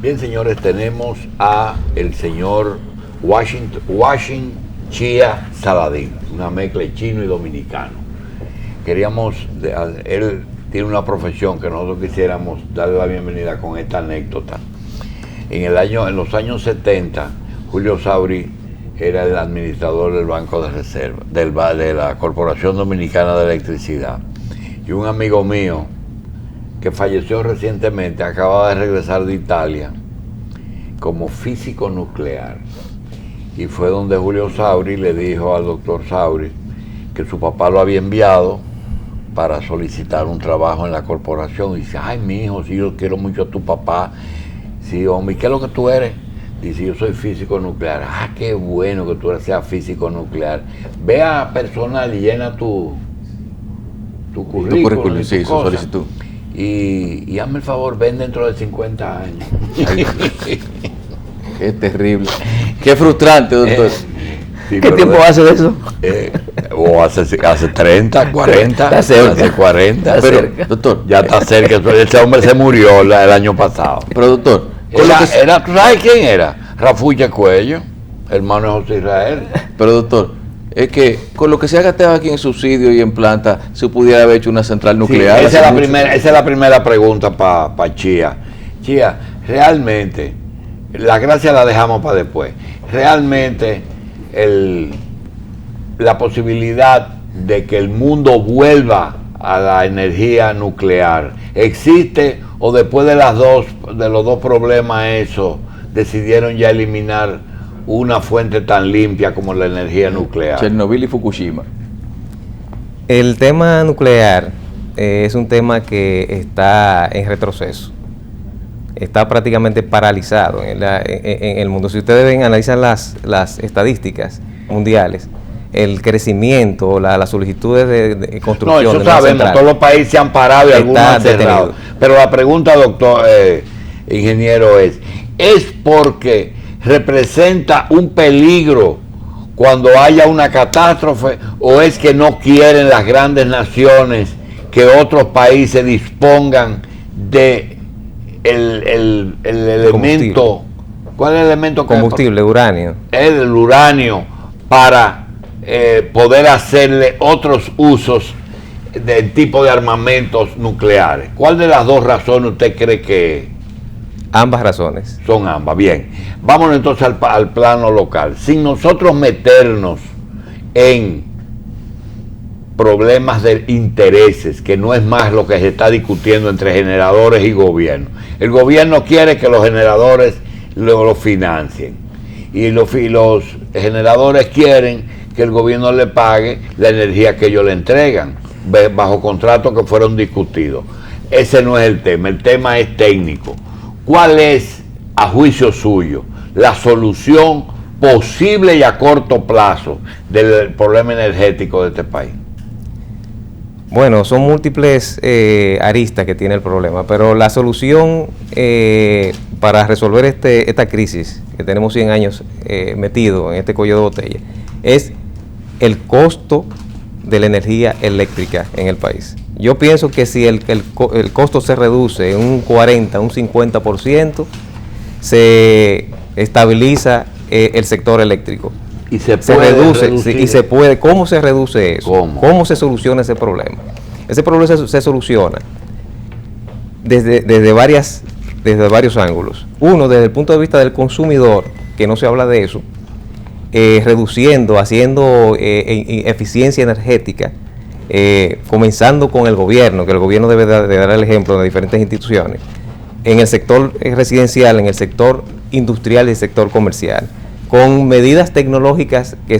Bien, señores, tenemos a el señor Washington Chía Saladín, una mezcla de chino y dominicano. Él tiene una profesión que nosotros quisiéramos darle la bienvenida con esta anécdota. En los años 70, Julio Sauri era el administrador del Banco de Reserva, de la Corporación Dominicana de Electricidad. Y un amigo mío, que falleció recientemente, acababa de regresar de Italia como físico nuclear. Y fue donde Julio Sauri le dijo al doctor Sauri que su papá lo había enviado para solicitar un trabajo en la corporación. Y dice, ay, mi hijo, sí, yo quiero mucho a tu papá. Sí, hombre, ¿y qué es lo que tú eres? Dice, yo soy físico nuclear. Ah, qué bueno que tú seas físico nuclear. Ve a personal y llena tu currículum, sí, su solicitud. Y hazme el favor, ven dentro de 50 años. Ay, qué terrible. Qué frustrante, doctor. Sí, ¿qué tiempo hace de eso? O hace 30, 40. Está cerca. Hace 40. Pero, cerca. doctor, ya está cerca. Ese hombre se murió el año pasado. Pero, doctor, ¿tú sabes quién era? Rafulla Cuello, hermano de José Israel. Pero, doctor, es que con lo que se ha gastado aquí en subsidio y en planta, se pudiera haber hecho una central nuclear. Sí, esa es la primera pregunta para Chía. Chía, realmente, la gracia la dejamos para después. Realmente, la posibilidad de que el mundo vuelva a la energía nuclear, ¿existe o después de los dos problemas eso, decidieron ya eliminar una fuente tan limpia como la energía nuclear? Chernobyl y Fukushima. El tema nuclear es un tema que está en retroceso. Está prácticamente paralizado en el mundo. Si ustedes analizan las estadísticas mundiales, el crecimiento, las solicitudes de construcción. No, eso sabemos, todos los países se han parado y algunos han cerrado. Pero la pregunta, doctor, ingeniero, ¿es porque representa un peligro cuando haya una catástrofe, o es que no quieren las grandes naciones que otros países dispongan de el elemento? ¿Cuál es el elemento? Combustible, uranio. El uranio, para poder hacerle otros usos del tipo de armamentos nucleares. ¿Cuál de las dos razones usted cree que Ambas razones. Son ambas. Bien, vámonos entonces al plano local. Sin nosotros meternos en problemas de intereses, que no es más lo que se está discutiendo entre generadores y gobierno. El gobierno quiere que los generadores lo financien, y los generadores quieren que el gobierno le pague la energía que ellos le entregan, bajo contratos que fueron discutidos. Ese no es el tema es técnico. ¿Cuál es, a juicio suyo, la solución posible y a corto plazo del problema energético de este país? Bueno, son múltiples aristas que tiene el problema, pero la solución para resolver esta crisis que tenemos 100 años metido en este cuello de botella es el costo de la energía eléctrica en el país. Yo pienso que si el costo se reduce en un 40, un 50%, se estabiliza el sector eléctrico. Y se reduce. Y se puede. ¿Cómo se reduce eso? ¿Cómo se soluciona ese problema? Ese problema se soluciona desde varios ángulos. Uno, desde el punto de vista del consumidor, que no se habla de eso, reduciendo, haciendo eficiencia energética, comenzando con el gobierno, que el gobierno debe de dar el ejemplo de diferentes instituciones, en el sector residencial, en el sector industrial y el sector comercial, con medidas tecnológicas que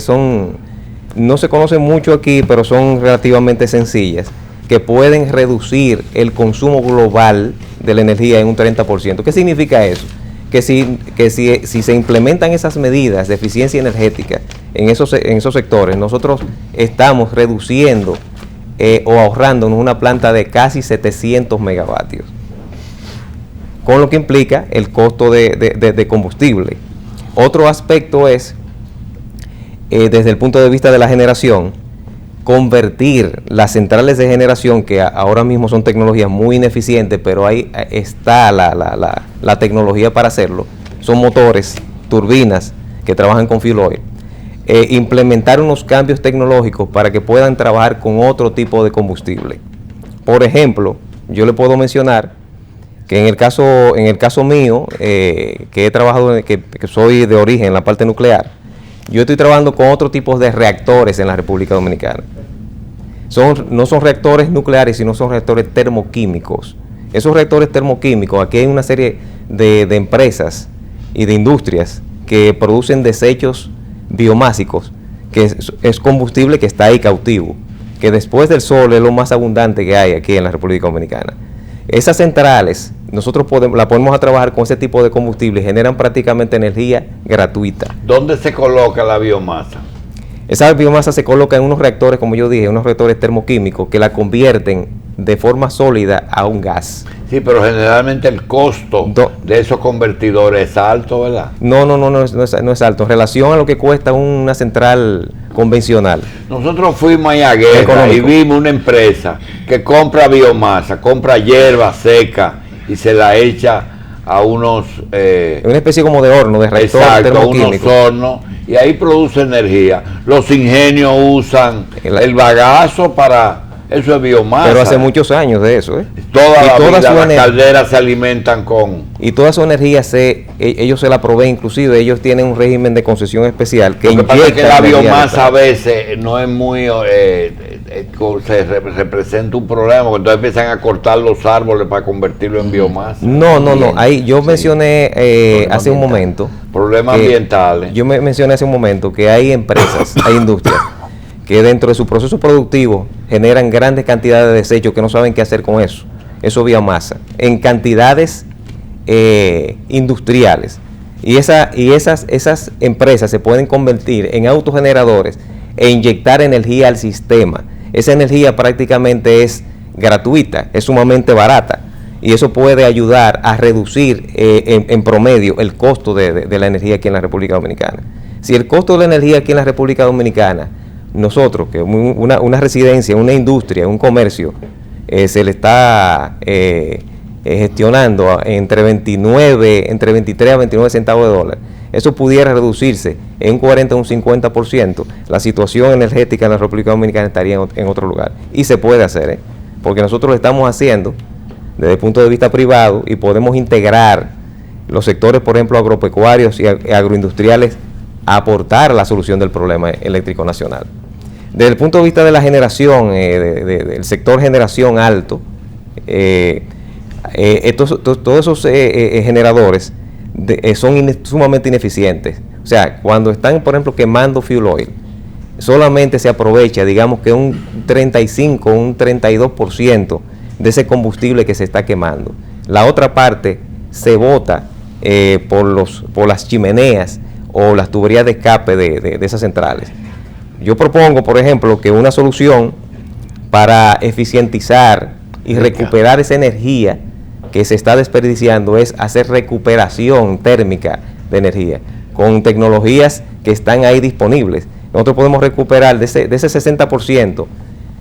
no se conocen mucho aquí, pero son relativamente sencillas, que pueden reducir el consumo global de la energía en un 30%. ¿Qué significa eso? Que si se implementan esas medidas de eficiencia energética en esos sectores, nosotros estamos reduciendo o ahorrándonos una planta de casi 700 megavatios, con lo que implica el costo de combustible. Otro aspecto es, desde el punto de vista de la generación, convertir las centrales de generación, que ahora mismo son tecnologías muy ineficientes, pero ahí está la tecnología para hacerlo, son motores, turbinas que trabajan con fuel oil. Implementar unos cambios tecnológicos para que puedan trabajar con otro tipo de combustible. Por ejemplo, yo le puedo mencionar que en el caso mío, que he trabajado, que soy de origen en la parte nuclear, yo estoy trabajando con otro tipo de reactores en la República Dominicana. No son reactores nucleares, sino son reactores termoquímicos. Esos reactores termoquímicos, aquí hay una serie de empresas y de industrias que producen desechos biomásicos, que es combustible que está ahí cautivo, que después del sol es lo más abundante que hay aquí en la República Dominicana. Esas centrales, nosotros la ponemos a trabajar con ese tipo de combustible y generan prácticamente energía gratuita. ¿Dónde se coloca la biomasa? Esa biomasa se coloca en unos reactores, como yo dije, unos reactores termoquímicos que la convierten de forma sólida a un gas. Sí, pero generalmente el costo de esos convertidores es alto, ¿verdad? No es alto en relación a lo que cuesta una central convencional. Nosotros fuimos a Guerra y vimos una empresa que compra biomasa, compra hierba seca y se la echa a unos... una especie como de horno, de reactor termoquímico. Unos hornos, y ahí produce energía. Los ingenios usan el bagazo para... Eso es biomasa. Pero hace muchos años de eso, ¿eh? Toda la vida las calderas se alimentan con... Y toda su energía ellos se la proveen, inclusive ellos tienen un régimen de concesión especial que inyecta. Lo que pasa es que la biomasa a veces no es muy... se representa un problema, porque entonces empiezan a cortar los árboles para convertirlo en biomasa. No. Ahí yo mencioné hace un momento... Problemas ambientales. Yo mencioné hace un momento que hay empresas, hay industrias que dentro de su proceso productivo generan grandes cantidades de desechos que no saben qué hacer con eso. Eso es biomasa, en cantidades industriales. Y esas empresas se pueden convertir en autogeneradores e inyectar energía al sistema. Esa energía prácticamente es gratuita, es sumamente barata. Y eso puede ayudar a reducir en promedio el costo de la energía aquí en la República Dominicana. Si el costo de la energía aquí en la República Dominicana, nosotros, que una residencia, una industria, un comercio, se le está gestionando entre 23 a 29 centavos de dólar, eso pudiera reducirse en un 40 o un 50%, la situación energética en la República Dominicana estaría en otro lugar. Y se puede hacer, porque nosotros lo estamos haciendo desde el punto de vista privado y podemos integrar los sectores, por ejemplo, agropecuarios y agroindustriales, a aportar la solución del problema eléctrico nacional. Desde el punto de vista de la generación, del sector generación alto, todos esos generadores son sumamente ineficientes. O sea, cuando están, por ejemplo, quemando fuel oil, solamente se aprovecha, digamos que un 35, un 32% de ese combustible que se está quemando. La otra parte se bota por las chimeneas o las tuberías de escape de esas centrales. Yo propongo, por ejemplo, que una solución para eficientizar y recuperar esa energía que se está desperdiciando es hacer recuperación térmica de energía con tecnologías que están ahí disponibles. Nosotros podemos recuperar de ese 60%,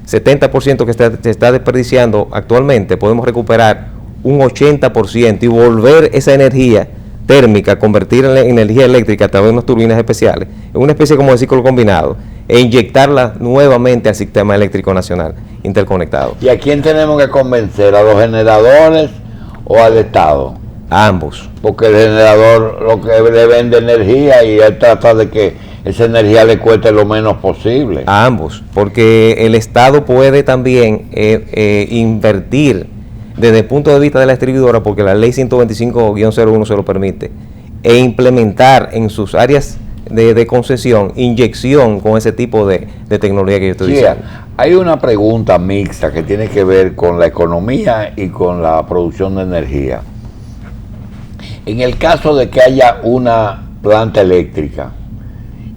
70% que se está desperdiciando actualmente, podemos recuperar un 80% y volver esa energía térmica, convertirla en energía eléctrica a través de unas turbinas especiales, en una especie como de ciclo combinado, e inyectarla nuevamente al sistema eléctrico nacional interconectado. ¿Y a quién tenemos que convencer? ¿A los generadores o al Estado? A ambos. Porque el generador lo que le vende energía y él trata de que esa energía le cueste lo menos posible. A ambos, porque el Estado puede también invertir desde el punto de vista de la distribuidora, porque la ley 125-01 se lo permite, e implementar en sus áreas de concesión, inyección con ese tipo de tecnología que yo estoy diciendo. Hay una pregunta mixta que tiene que ver con la economía y con la producción de energía. En el caso de que haya una planta eléctrica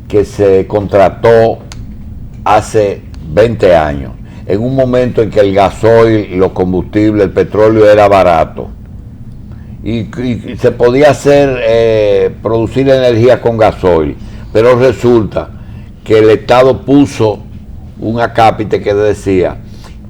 que se contrató hace 20 años, en un momento en que el gasoil, los combustibles, el petróleo era barato, y se podía producir energía con gasoil, pero resulta que el Estado puso un acápite que decía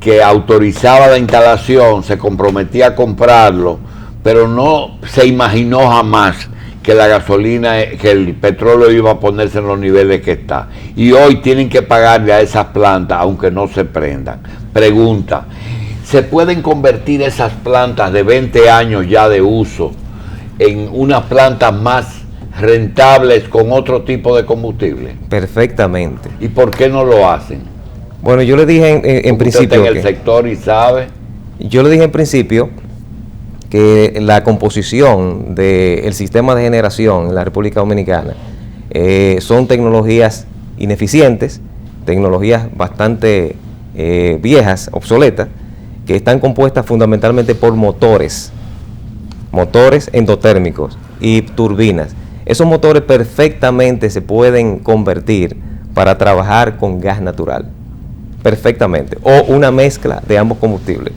que autorizaba la instalación, se comprometía a comprarlo, pero no se imaginó jamás que la gasolina, que el petróleo iba a ponerse en los niveles que está. Y hoy tienen que pagarle a esas plantas, aunque no se prendan. Pregunta, ¿se pueden convertir esas plantas de 20 años ya de uso en unas plantas más rentables con otro tipo de combustible? Perfectamente. ¿Y por qué no lo hacen? Bueno, yo le dije en principio... Usted está en el sector y sabe. Yo le dije en principio que la composición del sistema de generación en la República Dominicana son tecnologías ineficientes, tecnologías bastante viejas, obsoletas, que están compuestas fundamentalmente por motores endotérmicos y turbinas. Esos motores perfectamente se pueden convertir para trabajar con gas natural, perfectamente, o una mezcla de ambos combustibles.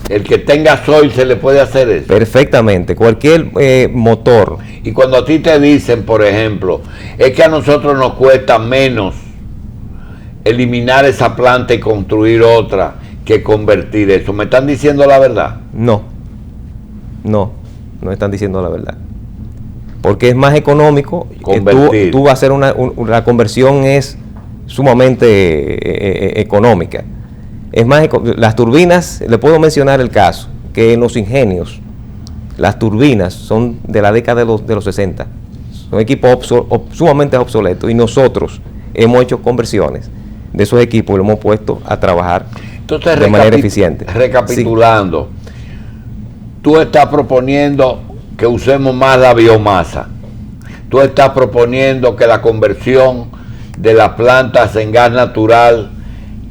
El que tenga gasoil se le puede hacer eso. Perfectamente, cualquier motor. Y cuando a ti te dicen, por ejemplo, es que a nosotros nos cuesta menos eliminar esa planta y construir otra que convertir eso, ¿me están diciendo la verdad? No están diciendo la verdad. Porque es más económico. Tú vas a hacer la conversión es sumamente económica. Es más, las turbinas, le puedo mencionar el caso, que en los ingenios, las turbinas son de la década de los 60. Son equipos sumamente obsoletos y nosotros hemos hecho conversiones de esos equipos y lo hemos puesto a trabajar. Entonces, de manera eficiente. Recapitulando, sí. Tú estás proponiendo que usemos más la biomasa. Tú estás proponiendo que la conversión de las plantas en gas natural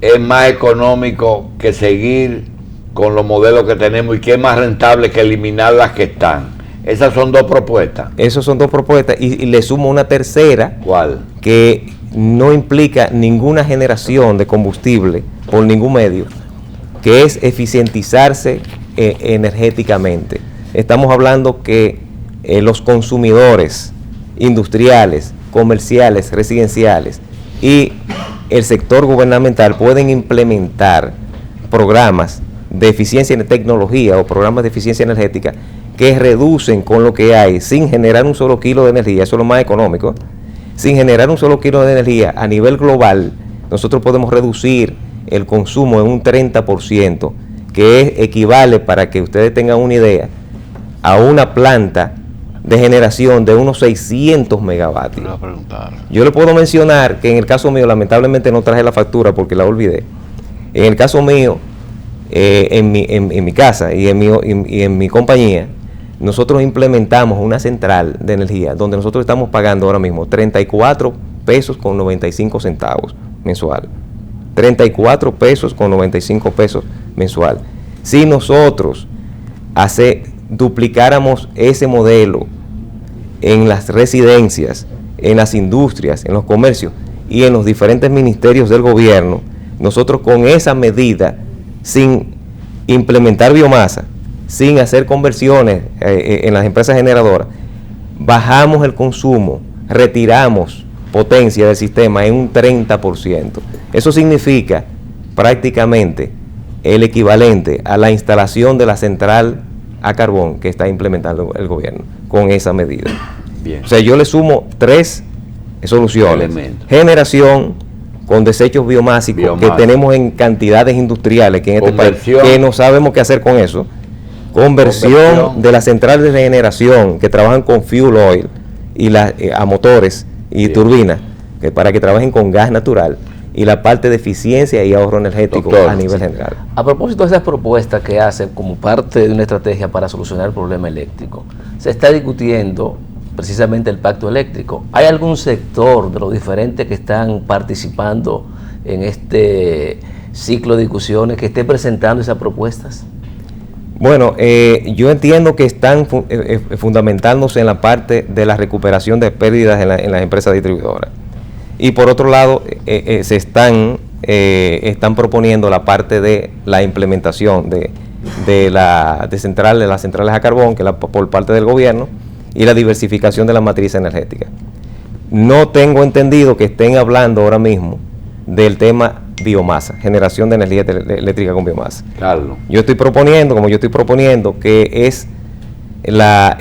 es más económico que seguir con los modelos que tenemos y que es más rentable que eliminar las que están. Esas son dos propuestas. Esas son dos propuestas y le sumo una tercera. ¿Cuál? Que no implica ninguna generación de combustible por ningún medio, que es eficientizarse energéticamente. Estamos hablando que los consumidores industriales, comerciales, residenciales y el sector gubernamental pueden implementar programas de eficiencia en tecnología o programas de eficiencia energética que reducen con lo que hay sin generar un solo kilo de energía, eso es lo más económico, sin generar un solo kilo de energía a nivel global. Nosotros podemos reducir el consumo en un 30%, que equivale, para que ustedes tengan una idea, a una planta de generación de unos 600 megavatios. Yo le puedo mencionar que en el caso mío, lamentablemente no traje la factura porque la olvidé. En el caso mío, en mi casa y en mi compañía, nosotros implementamos una central de energía donde nosotros estamos pagando ahora mismo 34 pesos con 95 centavos mensual. 34 pesos con 95 pesos mensual. Si nosotros duplicáramos ese modelo en las residencias, en las industrias, en los comercios y en los diferentes ministerios del gobierno, nosotros con esa medida, sin implementar biomasa, sin hacer conversiones en las empresas generadoras, bajamos el consumo, retiramos potencia del sistema en un 30%. Eso significa prácticamente el equivalente a la instalación de la central a carbón que está implementando el gobierno con esa medida. Bien. O sea, yo le sumo 3 soluciones. Generación con desechos biomásicos que tenemos en cantidades industriales que en este país, que no sabemos qué hacer con eso. Conversión de las centrales de generación que trabajan con fuel oil y a motores y turbinas, que para que trabajen con gas natural, y la parte de eficiencia y ahorro energético a nivel general. A propósito de esas propuestas que hacen como parte de una estrategia para solucionar el problema eléctrico, se está discutiendo precisamente el pacto eléctrico. ¿Hay algún sector de los diferentes que están participando en este ciclo de discusiones que esté presentando esas propuestas? Bueno, yo entiendo que están fundamentándose en la parte de la recuperación de pérdidas en las empresas distribuidoras. Y por otro lado, se están proponiendo la parte de la implementación de las centrales a carbón, que por parte del gobierno, y la diversificación de la matriz energética. No tengo entendido que estén hablando ahora mismo del tema biomasa, generación de energía eléctrica con biomasa. Carlos. Yo estoy proponiendo, que es la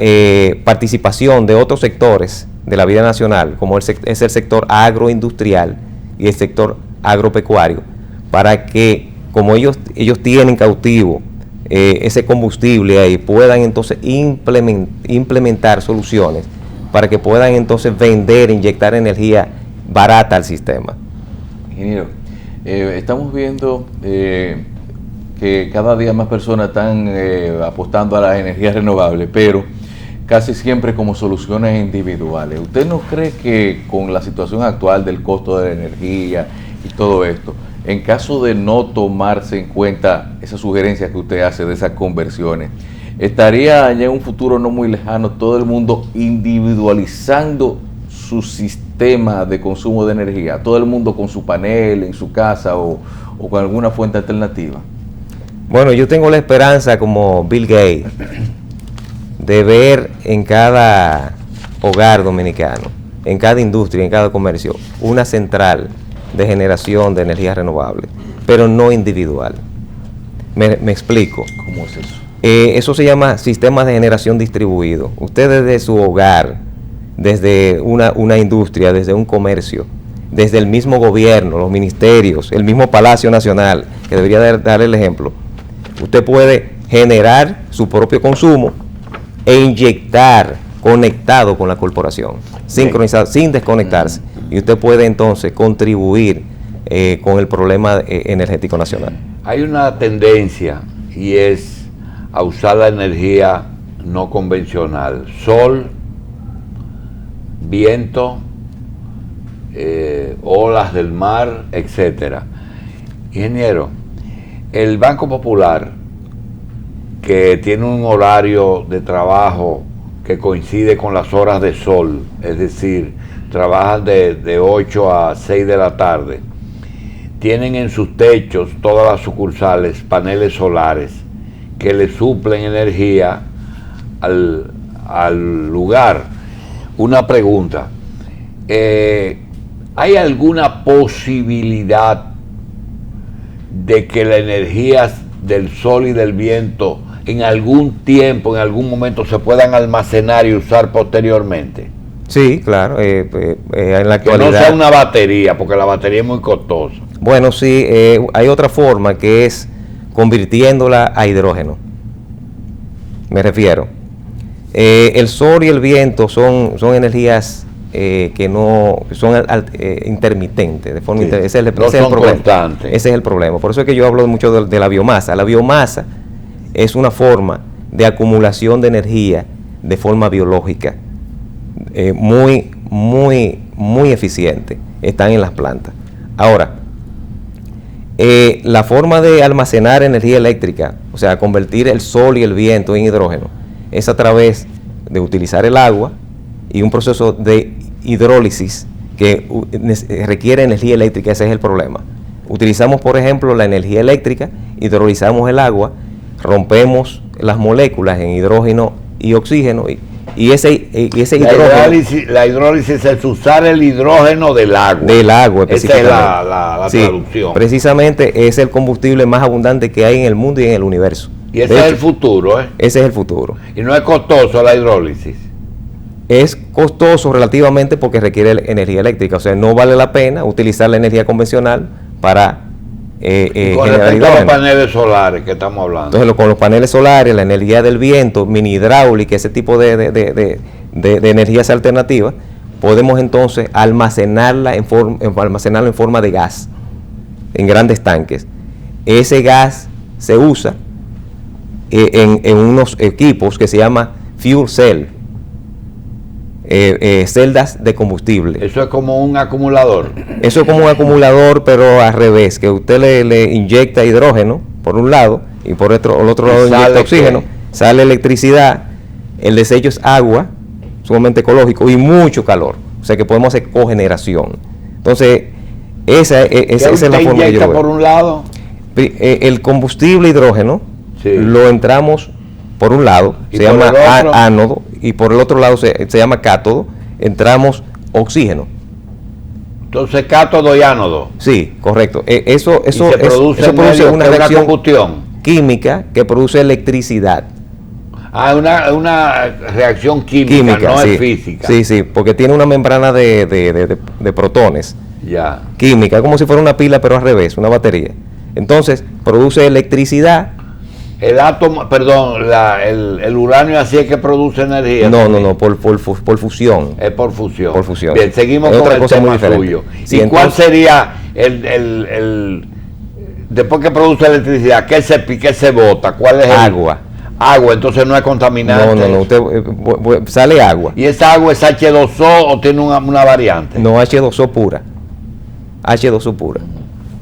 participación de otros sectores de la vida nacional, como es el sector agroindustrial y el sector agropecuario, para que, como ellos tienen cautivo ese combustible ahí, puedan entonces implementar soluciones para que puedan entonces vender, inyectar energía barata al sistema. Ingeniero, estamos viendo que cada día más personas están apostando a las energías renovables, pero casi siempre como soluciones individuales. ¿Usted no cree que con la situación actual del costo de la energía y todo esto, en caso de no tomarse en cuenta esas sugerencias que usted hace de esas conversiones, estaría ya en un futuro no muy lejano todo el mundo individualizando su sistema de consumo de energía, todo el mundo con su panel en su casa o con alguna fuente alternativa? Bueno, yo tengo la esperanza, como Bill Gates, de ver en cada hogar dominicano, en cada industria, en cada comercio, una central de generación de energía renovable, pero no individual. Me explico. ¿Cómo es eso? Eso se llama sistemas de generación distribuido. Usted desde su hogar, desde una industria, desde un comercio, desde el mismo gobierno, los ministerios, el mismo Palacio Nacional, que debería dar el ejemplo, usted puede generar su propio consumo e inyectar conectado con la corporación, sincronizado, sin desconectarse. Y usted puede entonces contribuir con el problema energético nacional. Hay una tendencia y es a usar la energía no convencional, sol, viento, olas del mar, etcétera. Ingeniero, el Banco Popular, que tiene un horario de trabajo que coincide con las horas de sol, es decir, trabajan de 8 a 6 de la tarde, tienen en sus techos, todas las sucursales, paneles solares que le suplen energía al lugar. Una pregunta, ¿hay alguna posibilidad de que la energía del sol y del viento en algún tiempo, en algún momento, se puedan almacenar y usar posteriormente? Sí, claro. En la actualidad, que no sea una batería, porque la batería es muy costosa. Bueno, sí, hay otra forma, que es convirtiéndola a hidrógeno. Me refiero. El sol y el viento son energías que no son intermitentes, de forma ese es el problema. Constantes. Ese es el problema. Por eso es que yo hablo mucho de la biomasa. La biomasa es una forma de acumulación de energía de forma biológica, muy eficiente. Están en las plantas. Ahora, la forma de almacenar energía eléctrica, o sea, convertir el sol y el viento en hidrógeno, es a través de utilizar el agua y un proceso de hidrólisis que requiere energía eléctrica. Ese es el problema. Utilizamos, por ejemplo, la energía eléctrica, hidrolizamos el agua, rompemos las moléculas en hidrógeno y oxígeno, y ese hidrógeno... La hidrólisis es usar el hidrógeno del agua. Del agua, específicamente. Esa es la sí, traducción. Precisamente es el combustible más abundante que hay en el mundo y en el universo. Y ese es el futuro, ¿eh? Ese es el futuro. Y no es costoso la hidrólisis. Es costoso relativamente porque requiere energía eléctrica, o sea, no vale la pena utilizar la energía convencional para con respecto a los paneles solares que estamos hablando. Entonces, con los paneles solares, la energía del viento, mini hidráulica, ese tipo de energías alternativas, podemos entonces almacenarla en forma de gas, en grandes tanques. Ese gas se usa en unos equipos que se llama fuel cell, celdas de combustible. Eso es como un acumulador. Eso es como un acumulador, pero al revés, que usted le inyecta hidrógeno por un lado y por el otro lado inyecta oxígeno, sale electricidad, el desecho es agua, sumamente ecológico y mucho calor. O sea que podemos hacer cogeneración. Entonces, esa es la forma que yo veo. Por un lado, el combustible hidrógeno, sí, lo entramos por un lado, se llama ánodo, y por el otro lado se llama cátodo, entramos oxígeno. Entonces, cátodo y ánodo. Sí, correcto. Eso produce una reacción combustión química que produce electricidad. Una reacción química, no sí. es física. Sí, sí, porque tiene una membrana de protones. Ya. Química, como si fuera una pila, pero al revés, una batería. Entonces, produce electricidad. El átomo, perdón, el uranio así es que produce energía. No, por fusión. Es por fusión. Por fusión. Bien, seguimos Es con otra el cosa muy tema diferente. suyo. Sí, ¿Y cuál entonces, sería después que produce electricidad, qué se bota? ¿Cuál es agua. Agua, entonces no es contaminante. No, usted, sale agua. ¿Y esa agua es H2O o tiene una variante? No, H2O pura. H2O pura.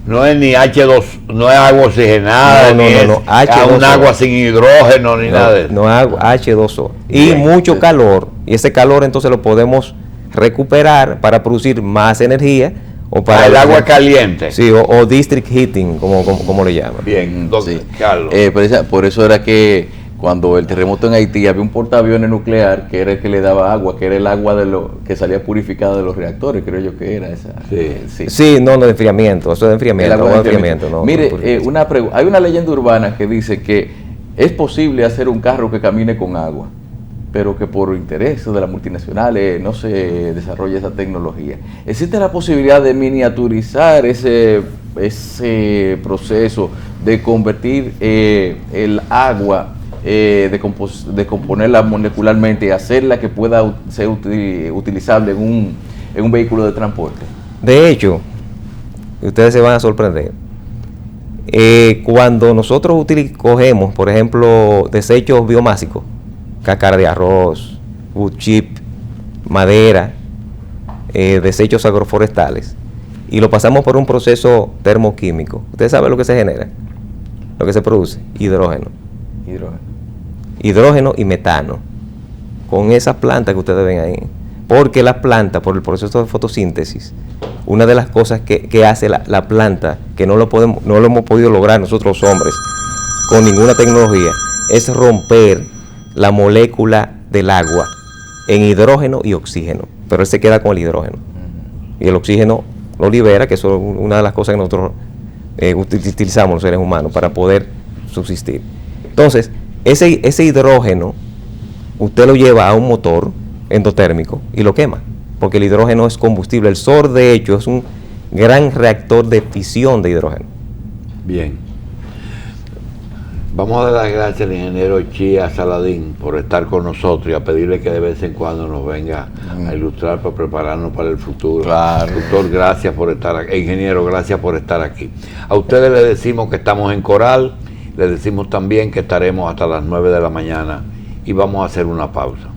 No es ni H2, no es agua oxigenada, No, ni es H2O. un agua sin hidrógeno, ni nada de eso. No, agua H2O. Y Bien. mucho calor. Y ese calor entonces lo podemos recuperar para producir más energía. O para el agua caliente. Sí, o district heating, como le llaman. Bien, Sí. Carlos. Por eso era que cuando el terremoto en Haití había un portaaviones nuclear que era el que le daba agua, que era el agua que salía purificada de los reactores, creo yo que era esa. Sí, no, de enfriamiento, eso es de enfriamiento. El agua de enfriamiento, no. Mire, hay una leyenda urbana que dice que es posible hacer un carro que camine con agua, pero que por intereses de las multinacionales no se desarrolla esa tecnología. ¿Existe la posibilidad de miniaturizar ese proceso de convertir el agua, de componerla molecularmente y hacerla que pueda ser utilizable en un vehículo de transporte? De hecho, ustedes se van a sorprender. Cuando nosotros cogemos, por ejemplo, desechos biomásicos, cáscara de arroz, wood chip, madera, desechos agroforestales, y lo pasamos por un proceso termoquímico, ¿ustedes saben lo que se genera? Lo que se produce, hidrógeno y metano, con esas plantas que ustedes ven ahí. Porque las plantas, por el proceso de fotosíntesis, una de las cosas que hace la planta, que no lo hemos podido lograr nosotros los hombres con ninguna tecnología, es romper la molécula del agua en hidrógeno y oxígeno, pero él se queda con el hidrógeno y el oxígeno lo libera, que eso es una de las cosas que nosotros utilizamos los seres humanos para poder subsistir. Entonces, ese hidrógeno usted lo lleva a un motor endotérmico y lo quema, porque el hidrógeno es combustible. El Sol, de hecho, es un gran reactor de fisión de hidrógeno. Bien. Vamos a dar las gracias al ingeniero Chía Saladín por estar con nosotros y a pedirle que de vez en cuando nos venga a ilustrar para prepararnos para el futuro. Claro. Doctor, gracias por estar aquí. Ingeniero, gracias por estar aquí. A ustedes les decimos que estamos en Coral, les decimos también que estaremos hasta las 9 de la mañana y vamos a hacer una pausa.